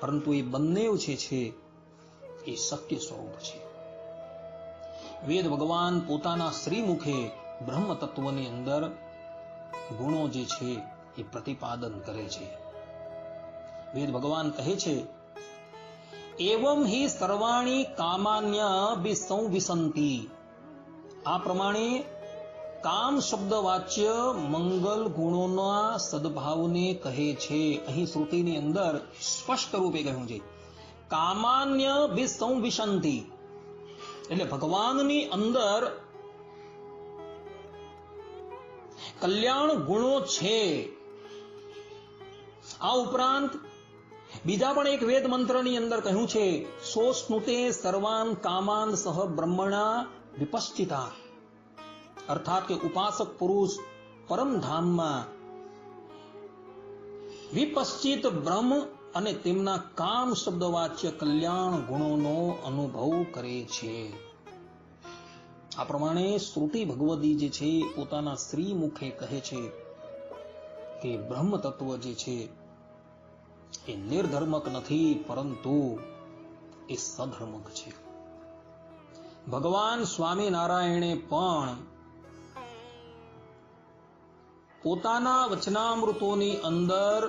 પરંતુ એ બંને છે એ સત્ય સ્વરૂપ છે. વેદ ભગવાન પોતાના શ્રી મુખે બ્રહ્મ તત્વની અંદર ગુણો જે છે એ પ્રતિપાદન કરે છે. વેદ ભગવાન કહે છે એવમ હિ સર્વાણી કામાન્ય વિસંવિસંતિ. આ પ્રમાણે કામ શબ્દ વાચ્ય મંગલ ગુણોના સદભાવને કહે છે. અહીં શ્રુતિની અંદર સ્પષ્ટ રૂપે કહ્યું છે કામાન્ય વિસંવિસંતિ, એટલે ભગવાનની અંદર કલ્યાણ ગુણો છે. આ ઉપરાંત બીજા પણ એક વેદ મંત્રની અંદર કહ્યું છે સો સ્નુતે સર્વાન કામાન સહ બ્રહ્મણા વિપશ્ચિતા. અર્થાત કે ઉપાસક પુરુષ પરમધામમાં વિપશ્ચિત બ્રહ્મ અને તેમના કામ શબ્દવાચ્ય કલ્યાણ ગુણોનો અનુભવ કરે છે. આ પ્રમાણે શ્રુતિ ભગવદી જે છે પોતાના શ્રી મુખે કહે છે કે બ્રહ્મ તત્વ જે છે એ નિર્ધર્મક નથી, પરંતુ એ સધર્મક છે. ભગવાન સ્વામિનારાયણે પણ પોતાના વચનામૃતોની અંદર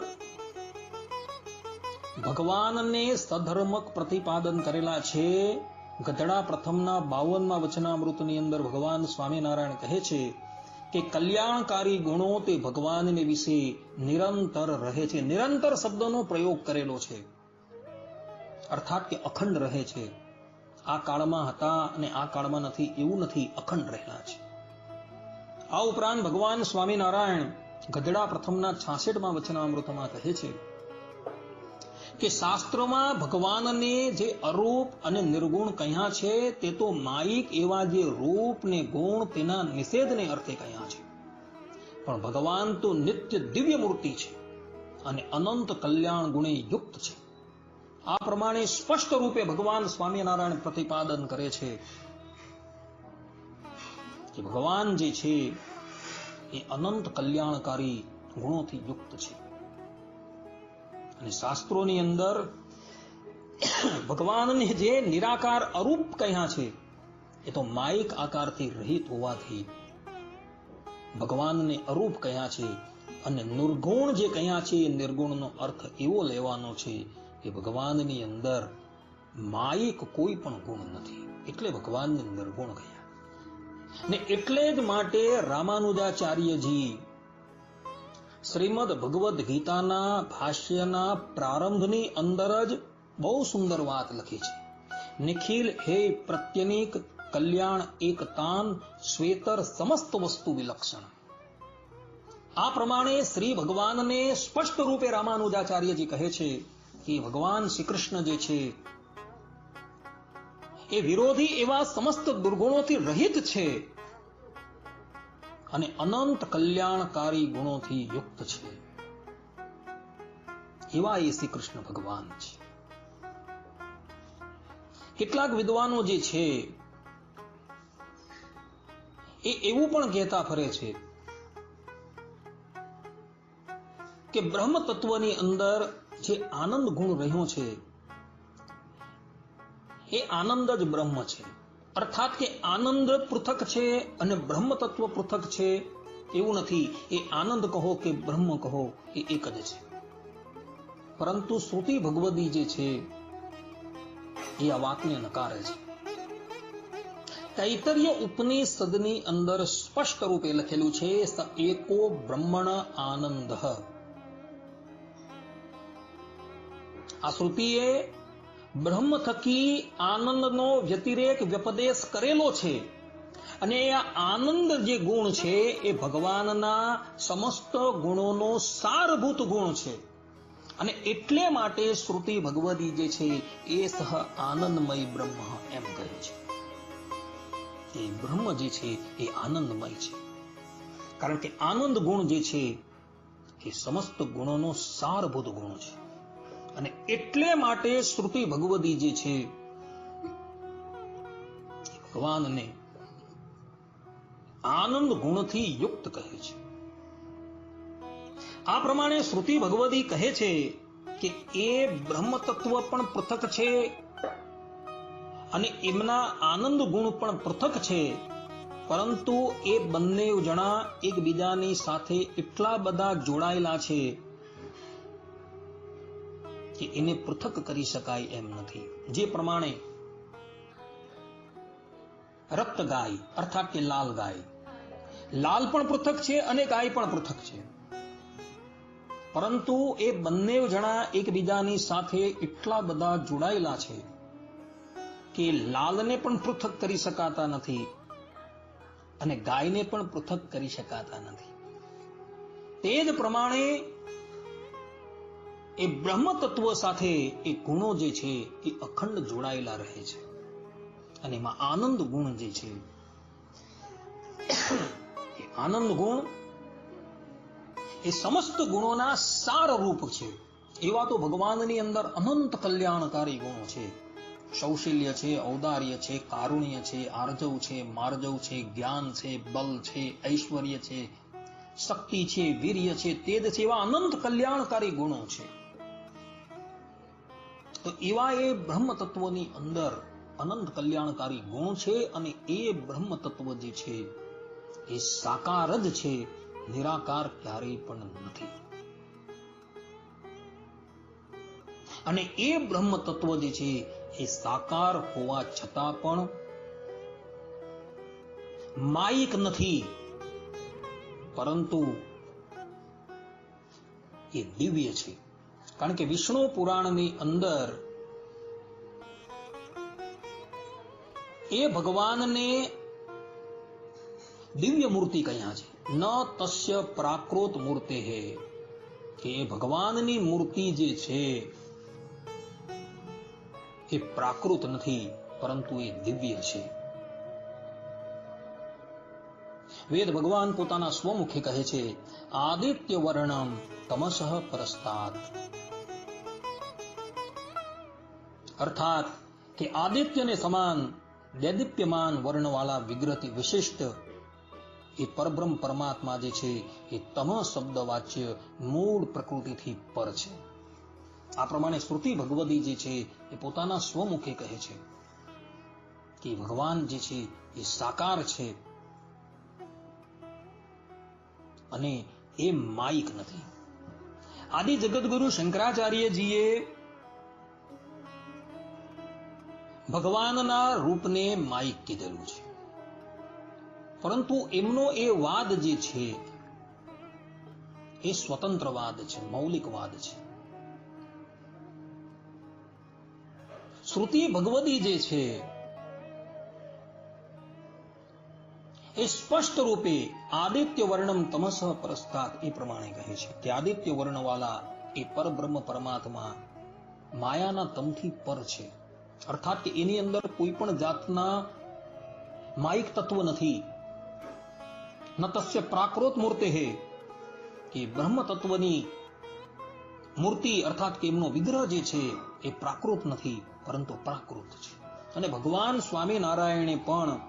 ભગવાનને સધર્મક પ્રતિપાદન કરેલા છે. ગધડા પ્રથમના 52મા વચનામૃતની અંદર ભગવાન સ્વામિનારાયણ કહે છે કે કલ્યાણકારી ગુણો તે ભગવાનને વિશે નિરંતર રહે છે. નિરંતર શબ્દનો પ્રયોગ કરેલો છે, અર્થાત કે અખંડ રહે છે. આ કાળમાં હતા અને આ કાળમાં નથી એવું નથી, અખંડ રહેલા છે. આ ઉપરાંત ભગવાન સ્વામિનારાયણ ગધડા પ્રથમના 66મા વચનામૃતમાં કહે છે કે શાસ્ત્રમાં ભગવાનને જે અરૂપ અને નિર્ગુણ કહ્યા છે તે તો માયિક એવા જે રૂપ ને ગુણ તેના નિષેધને અર્થે કહ્યા છે, પણ ભગવાન તો નિત્ય દિવ્ય મૂર્તિ છે અને અનંત કલ્યાણ ગુણે યુક્ત છે. આ પ્રમાણે સ્પષ્ટ રૂપે ભગવાન સ્વામિનારાયણ પ્રતિપાદન કરે છે કે ભગવાન જે છે એ અનંત કલ્યાણકારી ગુણોથી યુક્ત છે. અને શાસ્ત્રોની અંદર ભગવાનને જે નિરાકાર અરૂપ કહ્યા છે એ તો માયિક આકારથી રહિત હોવાથી ભગવાનને અરૂપ કહ્યા છે, અને નિર્ગુણ જે કહ્યા છે એ નિર્ગુણનો અર્થ એવો લેવાનો છે કે ભગવાનની અંદર માયિક કોઈ પણ ગુણ નથી, એટલે ભગવાનને નિર્ગુણ કહ્યા. ને એટલે જ માટે રામાનુજાચાર્યજી શ્રીમદ ભગવદ્ ગીતાના ભાષ્યના પ્રારંભની અંદર જ બહુ સુંદર વાત લખી છે. નિખિલ હે પ્રત્યનિક કલ્યાણ એકતાન શ્વેતર સમસ્ત વસ્તુ વિલક્ષણ. આ પ્રમાણે શ્રી ભગવાનને સ્પષ્ટ રૂપે રામાનુજાચાર્યજી કહે છે કે ભગવાન શ્રી કૃષ્ણ જે છે એ વિરોધી એવા સમસ્ત દુર્ગુણોથી રહિત છે અને અનંત કલ્યાણકારી ગુણોથી યુક્ત છે. એવા એ શ્રી કૃષ્ણ ભગવાન છે. કેટલાક વિદ્વાનો જે છે એ એવું પણ કહેતા ફરે છે કે બ્રહ્મ તત્વની અંદર જે આનંદ ગુણ રહ્યો છે એ આનંદ જ બ્રહ્મ છે. અર્થાત કે આનંદ પૃથક છે અને બ્રહ્મ તત્વ પૃથક છે એવું નથી. એ આનંદ કહો કે બ્રહ્મ કહો એ એક જ છે. પરંતુ શ્રુતિ ભગવદી જે છે એ આ વાતને નકારે છે. તૈતરીય ઉપનિષદની અંદર સ્પષ્ટ રૂપે લખેલું છે સ એકો બ્રહ્મણ આનંદ. આ શ્રુતિએ બ્રહ્મ થકી આનંદનો વ્યતિરેક વ્યપદેશ કરેલો છે, અને આ આનંદ જે ગુણ છે એ ભગવાનના સમસ્ત ગુણોનો સારભૂત ગુણ છે. અને એટલે માટે શ્રુતિ ભગવદી જે છે એ સહ આનંદમય બ્રહ્મ એમ કહે છે. એ બ્રહ્મ જે છે એ આનંદમય છે, કારણ કે આનંદ ગુણ જે છે એ સમસ્ત ગુણોનો સારભૂત ગુણ છે. અને એટલે માટે શ્રુતિ ભગવદી જે છે ભગવાનને આનંદ ગુણથી યુક્ત કહે છે. આ પ્રમાણે શ્રુતિ ભગવદી કહે છે કે એ બ્રહ્મ તત્વ પણ પૃથક છે અને એમના આનંદ ગુણ પણ પૃથક છે, પરંતુ એ બંને જણા એકબીજાની સાથે એટલા બધા જોડાયેલા છે કે એને પૃથક કરી શકાય એમ નથી. જે પ્રમાણે રક્ત ગાય અર્થાત કે લાલ ગાય, લાલ પણ પૃથક છે અને ગાય પણ પૃથક છે, પરંતુ એ બંને જણા એકબીજાની સાથે એટલા બધા જોડાયેલા છે કે લાલને પણ પૃથક કરી શકાતા નથી અને ગાયને પણ પૃથક કરી શકાતા નથી. તે જ પ્રમાણે એ બ્રહ્મ તત્વ સાથે એ ગુણો જે છે એ અખંડ જોડાયેલા રહે છે. અને એમાં આનંદ ગુણ જે છે એ આનંદ ગુણ એ સમસ્ત ગુણોના સાર રૂપ છે. એવા તો ભગવાનની અંદર અનંત કલ્યાણકારી ગુણો છે. કૌશલ્ય છે, ઔદાર્ય છે, કારુણ્ય છે, આર્જવ છે, માર્જવ છે, જ્ઞાન છે, બલ છે, ઐશ્વર્ય છે, શક્તિ છે, વીર્ય છે, તેજ છે, એવા અનંત કલ્યાણકારી ગુણો છે. તો એવા એ બ્રહ્મ તત્વની અંદર અનંત કલ્યાણકારી ગુણ છે, અને એ બ્રહ્મ તત્વ જે છે એ સાકાર જ છે, નિરાકાર ક્યારેય પણ નથી. અને એ બ્રહ્મ તત્વ જે છે એ સાકાર હોવા છતાં પણ માયિક નથી, પરંતુ એ દિવ્ય છે. કારણ કે વિષ્ણુ પુરાણની અંદર એ ભગવાનને દિવ્ય મૂર્તિ કહ્યા છે. ન તસ્ય પ્રાકૃત મૂર્તે હે, કે ભગવાનની મૂર્તિ જે છે એ પ્રાકૃત નથી, પરંતુ એ દિવ્ય છે. વેદ ભગવાન પોતાના સ્વમુખે કહે છે, આદિત્ય વર્ણમ તમસઃ પરસ્તાત. અર્થાત કે આદિત્યને સમાન દૈદીપ્યમાન વર્ણવાળા વિગ્રહથી વિશિષ્ટ એ પરબ્રહ્મ પરમાત્મા જે છે એ તમ શબ્દ વાચ્ય મૂળ પ્રકૃતિથી પર છે. આ પ્રમાણે શ્રુતિ ભગવદી જે છે એ પોતાના સ્વમુખે કહે છે કે ભગવાન જે છે એ સાકાર છે અને એ માયિક નથી. આદિ જગતગુરુ શંકરાચાર્યજીએ ભગવાનના રૂપને માયિક કીધેલું છે, પરંતુ એમનો એ વાદ જે છે એ સ્વતંત્રવાદ છે, મૌલિકવાદ છે. શ્રુતિ ભગવદી જે છે એ સ્પષ્ટ રૂપે આદિત્ય વર્ણમ તમસઃ પરસ્તાત એ પ્રમાણે કહે છે કે આદિત્ય વર્ણવાળા એ પરબ્રહ્મ પરમાત્મા માયાના તમથી પર છે. અર્થાત કે એની અંદર કોઈ પણ જાતના માયિક તત્વ નથી. ન તસ્ય પ્રાકૃત મૂર્તે હે, કે બ્રહ્મ તત્વની મૂર્તિ અર્થાત કે એમનો વિગ્રહ જે છે એ પ્રાકૃત નથી, પરંતુ પ્રાકૃત છે. અને ભગવાન સ્વામિનારાયણે પણ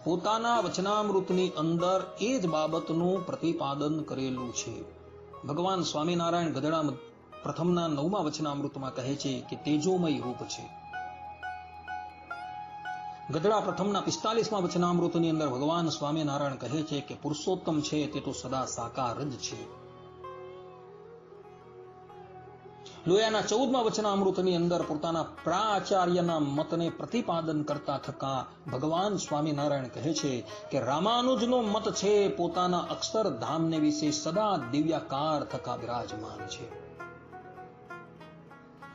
પોતાના વચનામૃતની અંદર એ જ બાબતનું પ્રતિપાદન કરેલું છે. ભગવાન સ્વામિનારાયણ ગધડા પ્રથમના 9મા વચનામૃતમાં કહે છે કે તેજોમય રૂપ છે. ગધડા પ્રથમના 45મા વચનામૃતની અંદર ભગવાન સ્વામિનારાયણ કહે છે કે પુરુષોત્તમ છે તે તો સદા સાકાર જ છે. લોયાના 14મા વચનામૃતની અંદર પોતાના પ્રાચાર્યના મતને પ્રતિપાદન કરતા થકા ભગવાન સ્વામિનારાયણ કહે છે કે રામાનુજનો મત છે પોતાના અક્ષરધામને વિશે સદા દિવ્યાકાર થકા બિરાજમાન છે.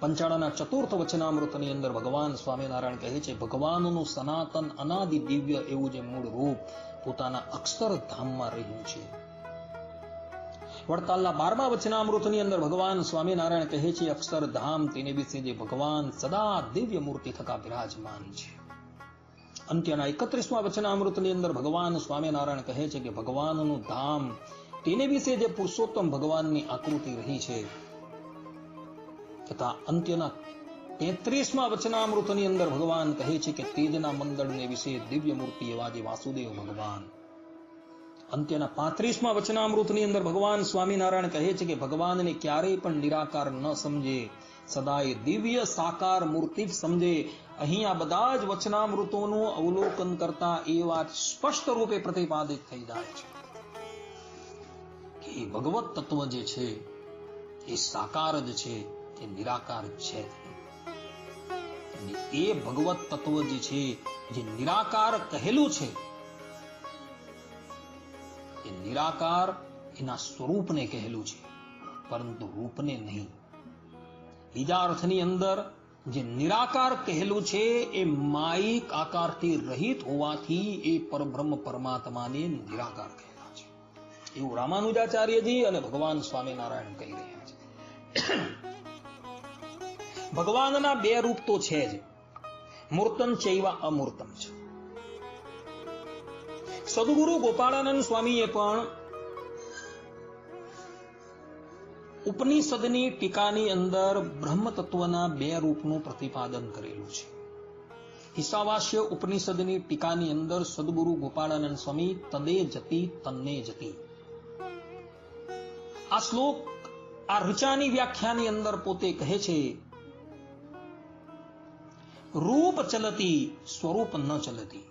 પંચાળાના 4th વચનામૃતની અંદર ભગવાન સ્વામિનારાયણ કહે છે ભગવાનનું સનાતન અનાદિ દિવ્ય એવું જે મૂળ રૂપ પોતાના અક્ષરધામમાં રહ્યું છે. વડતાલના 12મા વચનામૃતની અંદર ભગવાન સ્વામિનારાયણ કહે છે અક્ષરધામ તેને વિશે જે ભગવાન સદા દિવ્ય મૂર્તિ થકા બિરાજમાન છે. અંત્યના 31મા વચનામૃતની અંદર ભગવાન સ્વામિનારાયણ કહે છે કે ભગવાનનું ધામ તેને વિશે જે પુરુષોત્તમ ભગવાનની આકૃતિ રહી છે. તથા અંત્યના 33મા વચનામૃતની અંદર ભગવાન કહે છે કે તેજના મંડળને વિશે દિવ્ય મૂર્તિ એવા જે વાસુદેવ ભગવાન. અંત્યના 35મા વચનામૃતની અંદર ભગવાન સ્વામિનારાયણ કહે છે કે ભગવાનને ક્યારેય પણ નિરાકાર ન સમજે, સદાય દિવ્ય સાકાર મૂર્તિ જ સમજે. અહીં આ બધા જ વચનામૃતોનું અવલોકન કરતા એ વાત સ્પષ્ટ રૂપે પ્રતિપાદિત થઈ જાય છે કે ભગવત તત્વ જે છે એ સાકાર જ છે, તે નિરાકાર છે. અને એ ભગવત તત્વ જે છે જે નિરાકાર કહેલું છે એ નિરાકાર એના સ્વરૂપને કહેલું છે, પરંતુ રૂપને નહીં. બીજા અર્થની અંદર જે નિરાકાર કહેલું છે એ માયિક આકારથી રહિત હોવાથી એ પરબ્રહ્મ પરમાત્માને નિરાકાર કહેલા છે. એવું રામાનુજાચાર્યજી અને ભગવાન સ્વામિનારાયણ કહી રહ્યા છે. ભગવાનના 2 રૂપ તો છે જ, મૂર્તમ ચૈવા અમૂર્તમ છે. સદગુરુ ગોપાળાનંદ સ્વામીએ પણ ઉપનિષદની ટીકાની અંદર બ્રહ્મ તત્વના 2 રૂપનું પ્રતિપાદન કરેલું છે. ઈશાવાસ્ય ઉપનિષદની ટીકાની અંદર સદગુરુ ગોપાળાનંદ સ્વામી તદે જતી તન્ને જતી આ શ્લોક આ ઋચાની વ્યાખ્યાની અંદર પોતે કહે છે રૂપ ચલતી સ્વરૂપ ન ચલતી,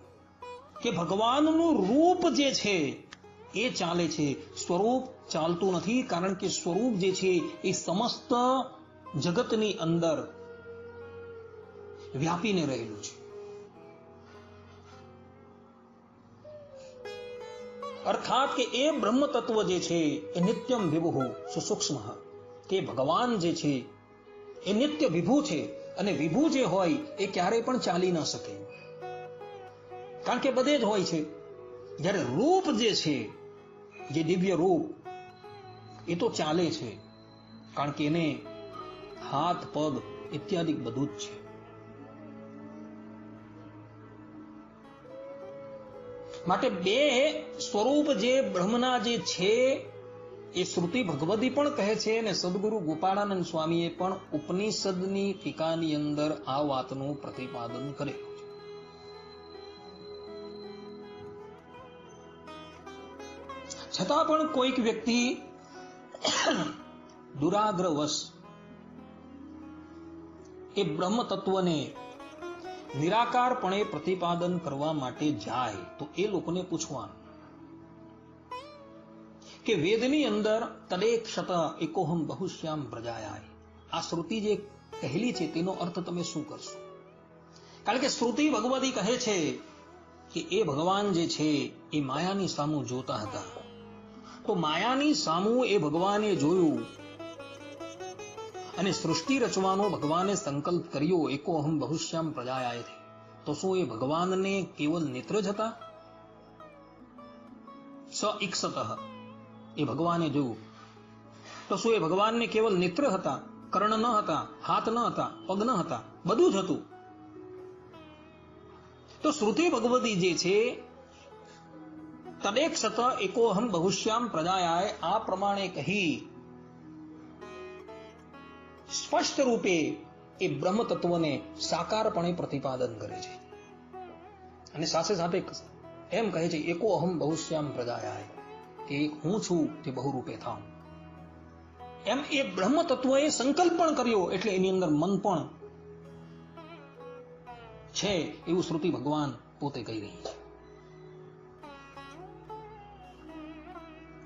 કે ભગવાનનું રૂપ જે છે એ ચાલે છે, સ્વરૂપ ચાલતું નથી. કારણ કે સ્વરૂપ જે છે એ સમસ્ત જગતની અંદર વ્યાપીને રહેલું છે. અર્થાત કે એ બ્રહ્મ તત્વ જે છે એ નિત્યમ વિભુ સુસૂક્ષ્મ, કે ભગવાન જે છે એ નિત્ય વિભુ છે, અને વિભુ જે હોય એ ક્યારેય પણ ચાલી ન શકે, કારણ કે બધે જ હોય છે. જ્યારે રૂપ જે છે જે દિવ્ય રૂપ એ તો ચાલે છે, કારણ કે એને હાથ પગ ઇત્યાદિ બધું જ છે. માટે બે સ્વરૂપ જે બ્રહ્મના જે છે એ શ્રુતિ ભગવતી પણ કહે છે અને સદગુરુ ગોપાળાનંદ સ્વામીએ પણ ઉપનિષદની ટીકાની અંદર આ વાતનું પ્રતિપાદન કરેલું છે. છતાં પણ કોઈક વ્યક્તિ દુરાગ્રવશ એ બ્રહ્મ તત્વને નિરાકારપણે પ્રતિપાદન કરવા માટે જાય તો એ લોકોને પૂછવાનું કે વેદની અંદર તદેક્ષત એકોહમ બહુશ્યામ પ્રજાયાય, આ શ્રુતિ જે કહેલી છે તેનો અર્થ તમે શું કરશો? કારણ કે શ્રુતિ ભગવતી કહે છે કે એ ભગવાન જે છે એ માયાની સામું જોતા હતા. તો માયાની સામું એ ભગવાને જોયું અને સૃષ્ટિ રચવાનો ભગવાને સંકલ્પ કર્યો, એકોહમ બહુશ્યામ પ્રજાયાય. તો શું એ ભગવાનને કેવલ નેત્ર જ હતા? સ ઇક્ષતઃ, એ ભગવાને જોયું. તો શું એ ભગવાનને કેવલ નેત્ર હતા, કર્ણ ન હતા, હાથ ન હતા, પગ ન હતા, બધું જ હતું? તો શ્રુતિ ભગવતી જે છે તદેક્ષત એકોહમ બહુશ્યામ પ્રજાયાય આ પ્રમાણે કહી સ્પષ્ટ રૂપે એ બ્રહ્મ તત્વને સાકારપણે પ્રતિપાદન કરે છે. અને સાથે સાથે એમ કહે છે એકો અહમ બહુશ્યામ પ્રજાયાય, કે હું છું તે બહુરૂપે થાઉં. એમ એ બ્રહ્મ તત્વએ સંકલ્પ પણ કર્યો, એટલે એની અંદર મન પણ છે એવું શ્રુતિ ભગવાન પોતે કહી રહી છે.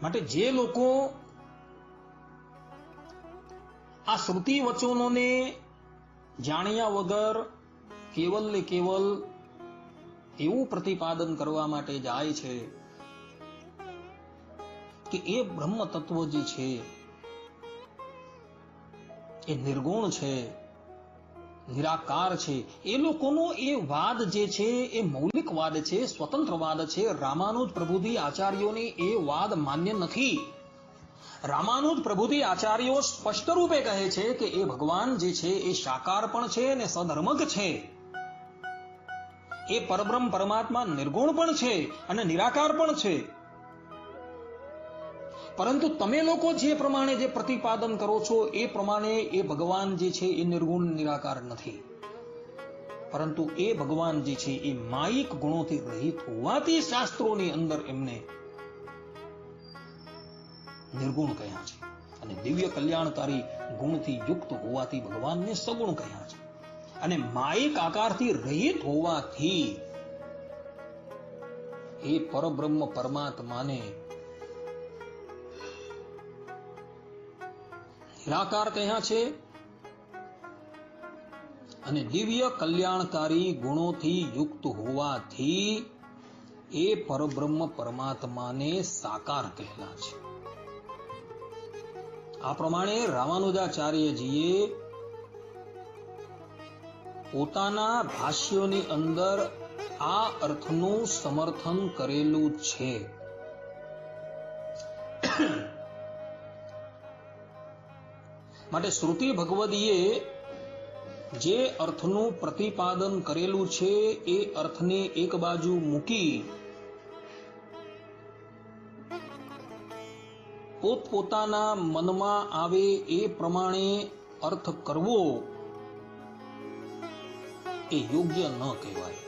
માટે જે લોકો આ શ્રુતિ વચનોને જાણ્યા વગર કેવલ ને કેવલ એવું પ્રતિપાદન કરવા માટે જાય છે કે એ બ્રહ્મ તત્વ જે છે એ નિર્ગુણ છે, નિરાકાર છે, એ લોકોનો એ વાદ જે છે એ મૌલિક વાદ છે, સ્વતંત્ર વાદ છે. રામાનુજ પ્રભુજી આચાર્યોને એ વાદ માન્ય નથી. રામાનુજ પ્રભુજી આચાર્યો સ્પષ્ટ રૂપે કહે છે કે એ ભગવાન જે છે એ સાકાર પણ છે અને સધર્મક છે. એ પરબ્રહ્મ પરમાત્મા નિર્ગુણ પણ છે અને નિરાકાર પણ છે. પરંતુ તમે લોકો જે પ્રમાણે જે પ્રતિપાદન કરો છો એ પ્રમાણે એ ભગવાન જે છે એ નિર્ગુણ નિરાકાર નથી, પરંતુ એ ભગવાન જે છે એ માયિક ગુણોથી રહિત હોવાથી શાસ્ત્રોની અંદર એમને નિર્ગુણ કહ્યા છે, અને દિવ્ય કલ્યાણકારી ગુણથી યુક્ત હોવાથી ભગવાનને સગુણ કહ્યા છે. અને માયિક આકારથી રહિત હોવાથી એ પરબ્રહ્મ પરમાત્માને નિરાકાર કહ્યા છે, અને દિવ્ય કલ્યાણકારી ગુણોથી યુક્ત હોવાથી એ પરબ્રહ્મ પરમાત્માને સાકાર કહેલા છે. આ પ્રમાણે રામાનુજાચાર્યજીએ પોતાના ભાષ્યોની અંદર આ અર્થનું સમર્થન કરેલું છે. માટે શ્રુતિ ભગવદીએ જે અર્થનું પ્રતિપાદન કરેલું છે એ અર્થને એક બાજુ મૂકી પોતપોતાના મનમાં આવે એ પ્રમાણે અર્થ કરવો એ યોગ્ય ન કહેવાય.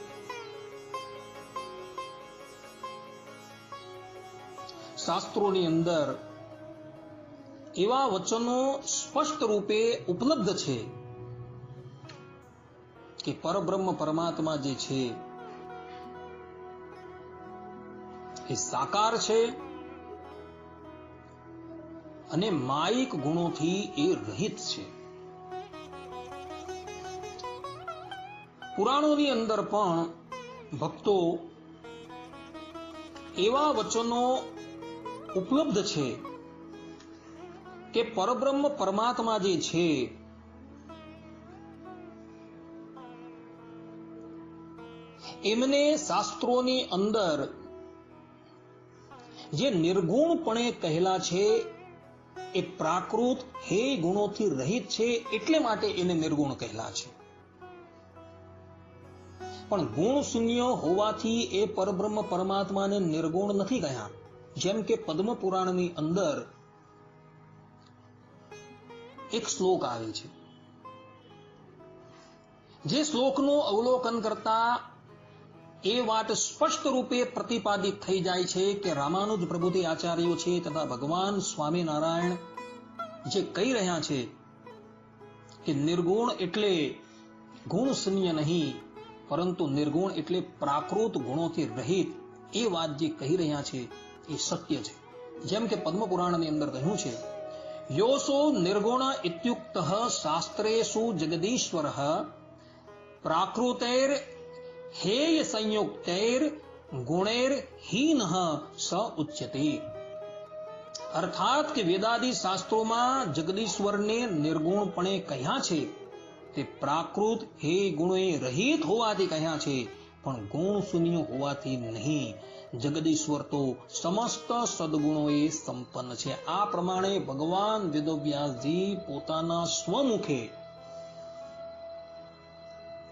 શાસ્ત્રોની અંદર એવા વચનો સ્પષ્ટ રૂપે ઉપલબ્ધ છે કે પરબ્રહ્મ પરમાત્મા જે છે એ સાકાર છે અને માયિક ગુણોથી એ રહિત છે. પુરાણોની અંદર પણ ભક્તો એવા વચનો ઉપલબ્ધ છે કે પરબ્રહ્મ પરમાત્મા જે છે એમને શાસ્ત્રોની અંદર જે નિર્ગુણપણે કહેલા છે એ પ્રાકૃત હે ગુણોથી રહિત છે, એટલે માટે એને નિર્ગુણ કહેલા છે. પણ ગુણ શૂન્ય હોવાથી એ પરબ્રહ્મ પરમાત્માને નિર્ગુણ નથી કહ્યા. જેમ કે પદ્મ પુરાણની અંદર એક શ્લોક આવે છે, જે શ્લોકનું અવલોકન કરતા એ વાત સ્પષ્ટ રૂપે પ્રતિપાદિત થઈ જાય છે કે રામાનુજ પ્રભુતિ આચાર્યો છે તથા ભગવાન સ્વામિનારાયણ જે કહી રહ્યા છે કે નિર્ગુણ એટલે ગુણ શૂન્ય નહીં, પરંતુ નિર્ગુણ એટલે પ્રાકૃત ગુણોથી રહિત, એ વાત જે કહી રહ્યા છે એ સત્ય છે. જેમ કે પદ્મ પુરાણની અંદર કહ્યું છે, યોસો નિર્ગુણ ઇત્યુક્ત શાસ્ત્રેષુ જગદીશ્વર પ્રાકૃતૈર हेय संयुक्तैर गुणैर हीन स उच्यते. अर्थात કે વેદાદી શાસ્ત્રોમાં જગદીશ્વરને નિર્ગુણપણે કહ્યા છે તે પ્રાકૃત હે ગુણોએ રહિત હોવાથી કહ્યા છે, પણ ગુણ શૂન્ય હોવાથી નહીં. જગદીશ્વર તો સમસ્ત સદગુણોએ સંપન્ન છે. આ પ્રમાણે ભગવાન વેદવ્યાસજી પોતાના સ્વમુખે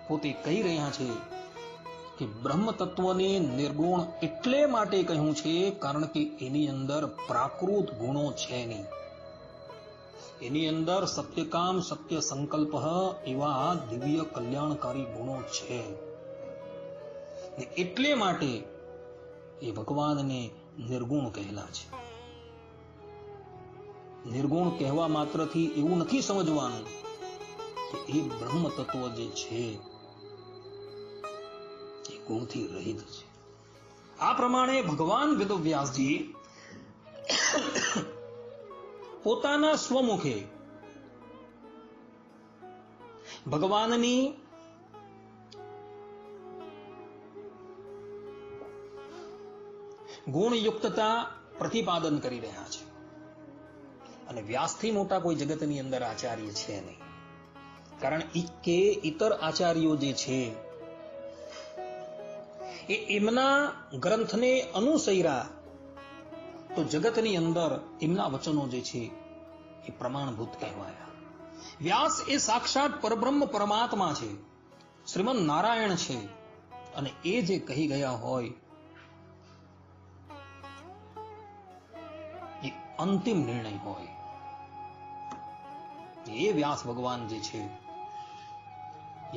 પોતે કહી રહ્યા છે કે બ્રહ્મ તત્વને નિર્ગુણ એટલે માટે કહ્યું છે કારણ કે એની અંદર પ્રાકૃત ગુણો છે નહીં. એની અંદર સત્યકામ, સત્ય સંકલ્પ એવા દિવ્ય કલ્યાણકારી ગુણો છે. એટલે માટે એ ભગવાનને નિર્ગુણ કહેલા છે. નિર્ગુણ કહેવા માત્રથી એવું નથી સમજવાનું કે એ બ્રહ્મ તત્વ જે છે ગુણથી રહિત છે. આ પ્રમાણે ભગવાન વેદવ્યાસજી પોતાના સ્વમુખે ભગવાનની ગુણયુક્તતા પ્રતિપાદન કરી રહ્યા છે. અને વ્યાસથી મોટા કોઈ જગતની અંદર આચાર્ય છે નહીં. કારણ કે ઇતર આચાર્યો જે છે એ એમના ગ્રંથને અનુસર્યા તો જગતની અંદર એમના વચનો જે છે એ પ્રમાણભૂત કહેવાયા. વ્યાસ એ સાક્ષાત પરબ્રહ્મ પરમાત્મા છે, શ્રીમદ નારાયણ છે, અને એ જે કહી ગયા હોય એ અંતિમ નિર્ણય હોય. એ વ્યાસ ભગવાન જે છે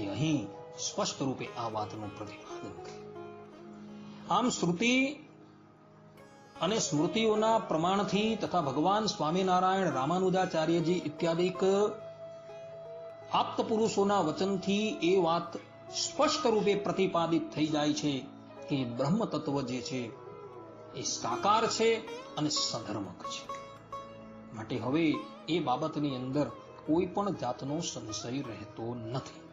એ અહીં સ્પષ્ટ રૂપે આ વાતનું પ્રતિપાદન કરે. આમ શ્રુતિ અને સ્મૃતિઓના પ્રમાણથી તથા ભગવાન સ્વામિનારાયણ, રામાનુજાચાર્યજી ઇત્યાદિક આપ્ત પુરુષોના વચનથી એ વાત સ્પષ્ટ રૂપે પ્રતિપાદિત થઈ જાય છે કે બ્રહ્મ તત્વ જે છે એ સાકાર છે અને સધર્મક છે. માટે હવે એ બાબતની અંદર કોઈ પણ જાતનો સંશય રહેતો નથી.